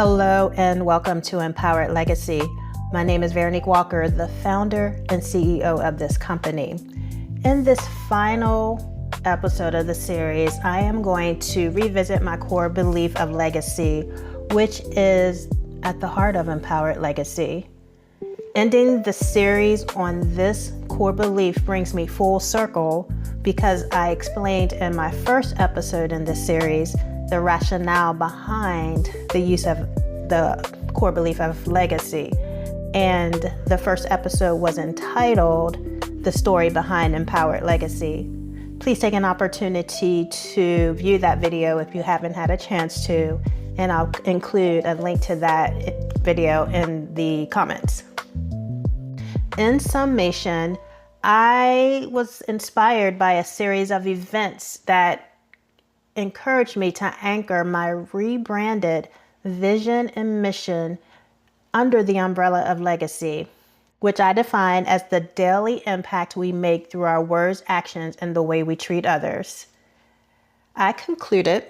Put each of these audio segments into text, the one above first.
Hello and welcome to Empowered Legacy. My name is Veronique Walker, the founder and CEO of this company. In this final episode of the series, I am going to revisit my core belief of legacy, which is at the heart of Empowered Legacy. Ending the series on this core belief brings me full circle because I explained in my first episode in this series the rationale behind the use of the core belief of legacy. And the first episode was entitled The Story Behind Empowered Legacy. Please take an opportunity to view that video if you haven't had a chance to, and I'll include a link to that video in the comments. In summation, I was inspired by a series of events that encouraged me to anchor my rebranded vision and mission under the umbrella of legacy, which I define as the daily impact we make through our words, actions, and the way we treat others. I concluded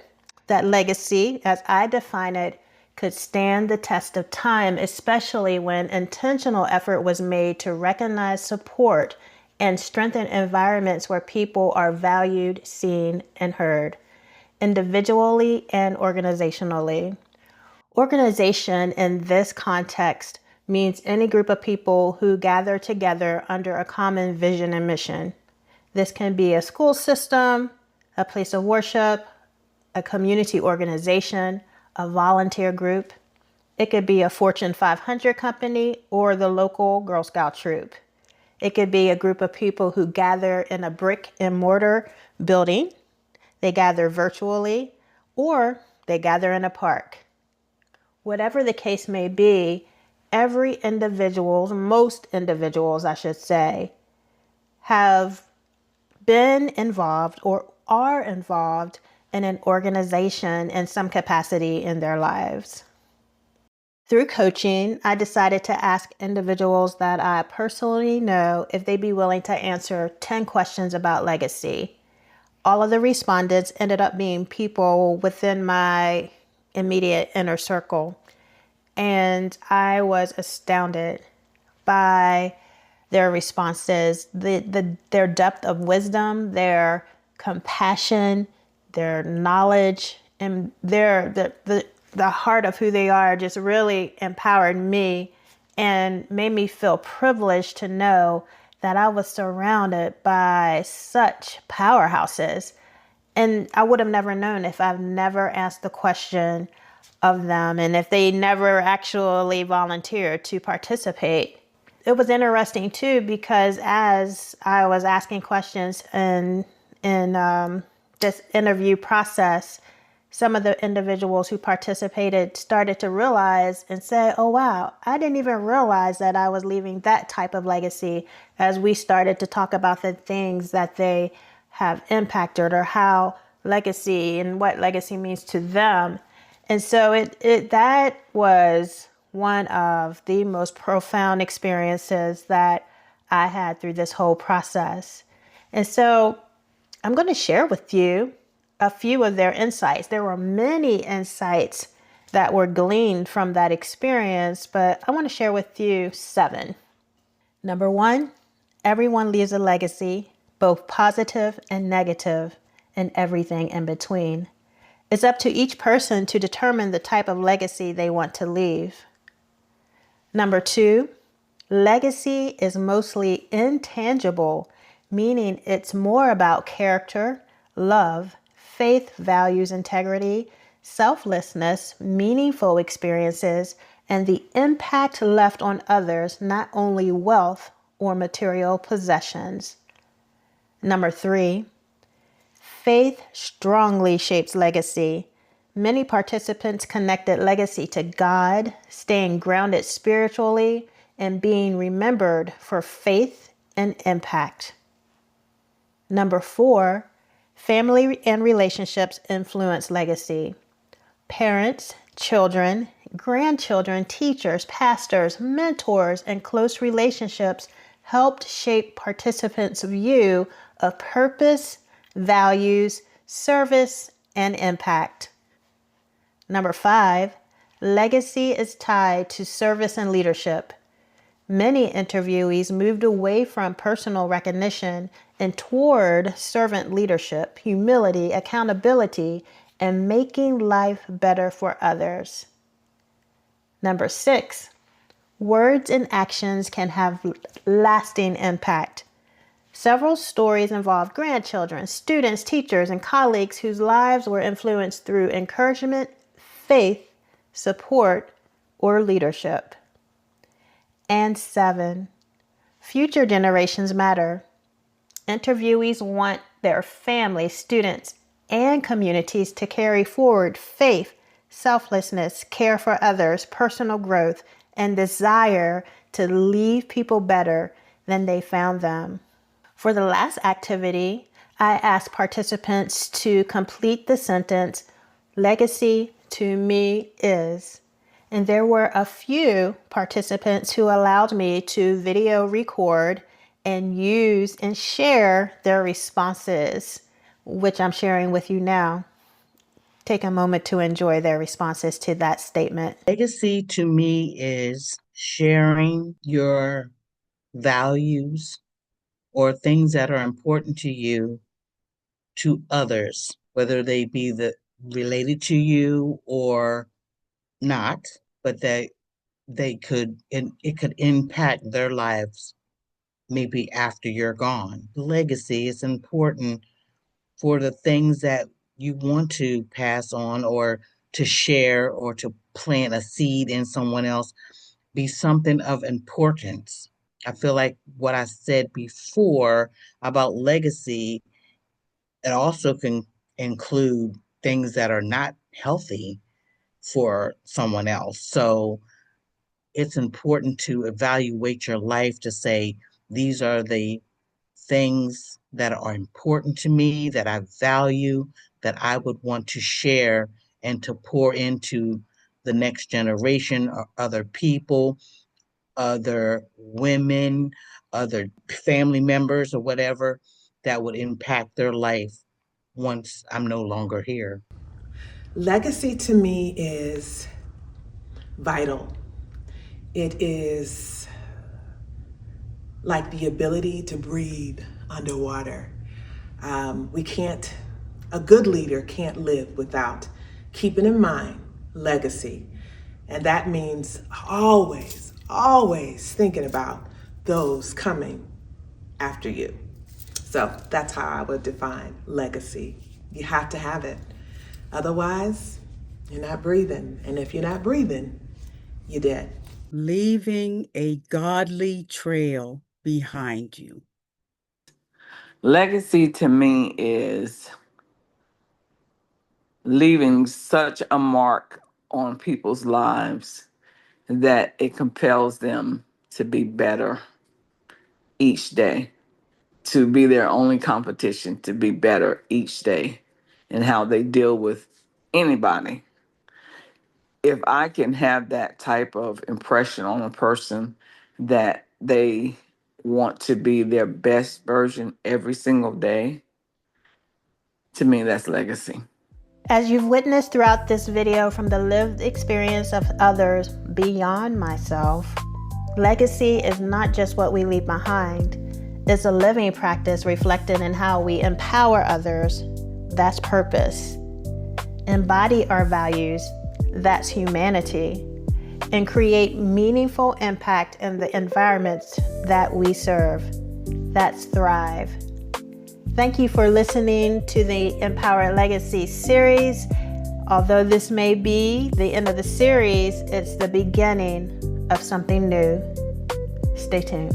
that legacy, as I define it, could stand the test of time, especially when intentional effort was made to recognize, support, and strengthen environments where people are valued, seen, and heard, individually and organizationally. Organization in this context means any group of people who gather together under a common vision and mission. This can be a school system, a place of worship, a community organization, a volunteer group. It could be a Fortune 500 company or the local Girl Scout troop. It could be a group of people who gather in a brick and mortar building. They gather virtually, or they gather in a park. Whatever the case may be, most individuals, I should say, have been involved or are involved in an organization in some capacity in their lives. Through coaching, I decided to ask individuals that I personally know if they'd be willing to answer 10 questions about legacy. All of the respondents ended up being people within my immediate inner circle. And I was astounded by their responses, their depth of wisdom, their compassion, their knowledge, and the heart of who they are just really empowered me and made me feel privileged to know that I was surrounded by such powerhouses. And I would have never known if I've never asked the question of them and if they never actually volunteered to participate. It was interesting too, because as I was asking questions in this interview process, some of the individuals who participated started to realize and say, oh, wow, I didn't even realize that I was leaving that type of legacy, as we started to talk about the things that they have impacted or how legacy and what legacy means to them. And so that was one of the most profound experiences that I had through this whole process. And so I'm going to share with you a few of their insights. There were many insights that were gleaned from that experience, but I want to share with you 7. Number 1, everyone leaves a legacy, both positive and negative, and everything in between. It's up to each person to determine the type of legacy they want to leave. Number 2, legacy is mostly intangible, meaning it's more about character, love, faith, values, integrity, selflessness, meaningful experiences, and the impact left on others, not only wealth or material possessions. Number 3, faith strongly shapes legacy. Many participants connected legacy to God, staying grounded spiritually, and being remembered for faith and impact. Number 4, family and relationships influence legacy. Parents, children, grandchildren, teachers, pastors, mentors, and close relationships helped shape participants' view of purpose, values, service, and impact. Number 5, Legacy is tied to service and leadership. Many interviewees moved away from personal recognition and toward servant leadership, humility, accountability, and making life better for others. Number 6, words and actions can have lasting impact. Several stories involve grandchildren, students, teachers, and colleagues whose lives were influenced through encouragement, faith, support, or leadership. And 7, future generations matter. Interviewees want their families, students, and communities to carry forward faith, selflessness, care for others, personal growth, and desire to leave people better than they found them. For the last activity, I asked participants to complete the sentence, "Legacy to me is," and there were a few participants who allowed me to video record and use and share their responses, which I'm sharing with you now. Take a moment to enjoy their responses to that statement. Legacy to me is sharing your values or things that are important to you to others, whether they be related to you or not, but that it could impact their lives maybe after you're gone. Legacy is important for the things that you want to pass on or to share or to plant a seed in someone else, be something of importance. I feel like what I said before about legacy, it also can include things that are not healthy for someone else. So it's important to evaluate your life to say, these are the things that are important to me, that I value, that I would want to share and to pour into the next generation or other people, other women, other family members, or whatever that would impact their life once I'm no longer here. Legacy to me is vital. It is like the ability to breathe underwater. A good leader can't live without keeping in mind legacy. And that means always thinking about those coming after you. So that's how I would define legacy. You have to have it. Otherwise, you're not breathing. And if you're not breathing, you're dead. Leaving a godly trail behind you. Legacy to me is leaving such a mark on people's lives that it compels them to be better each day, to be their only competition, to be better each day in how they deal with anybody. If I can have that type of impression on a person that they want to be their best version every single day, to me, that's legacy. As you've witnessed throughout this video from the lived experience of others beyond myself, legacy is not just what we leave behind. It's a living practice reflected in how we empower others. That's purpose. Embody our values. That's humanity. And create meaningful impact in the environments that we serve. That's thrive. Thank you for listening to the Empower Legacy series. Although this may be the end of the series, it's the beginning of something new. Stay tuned.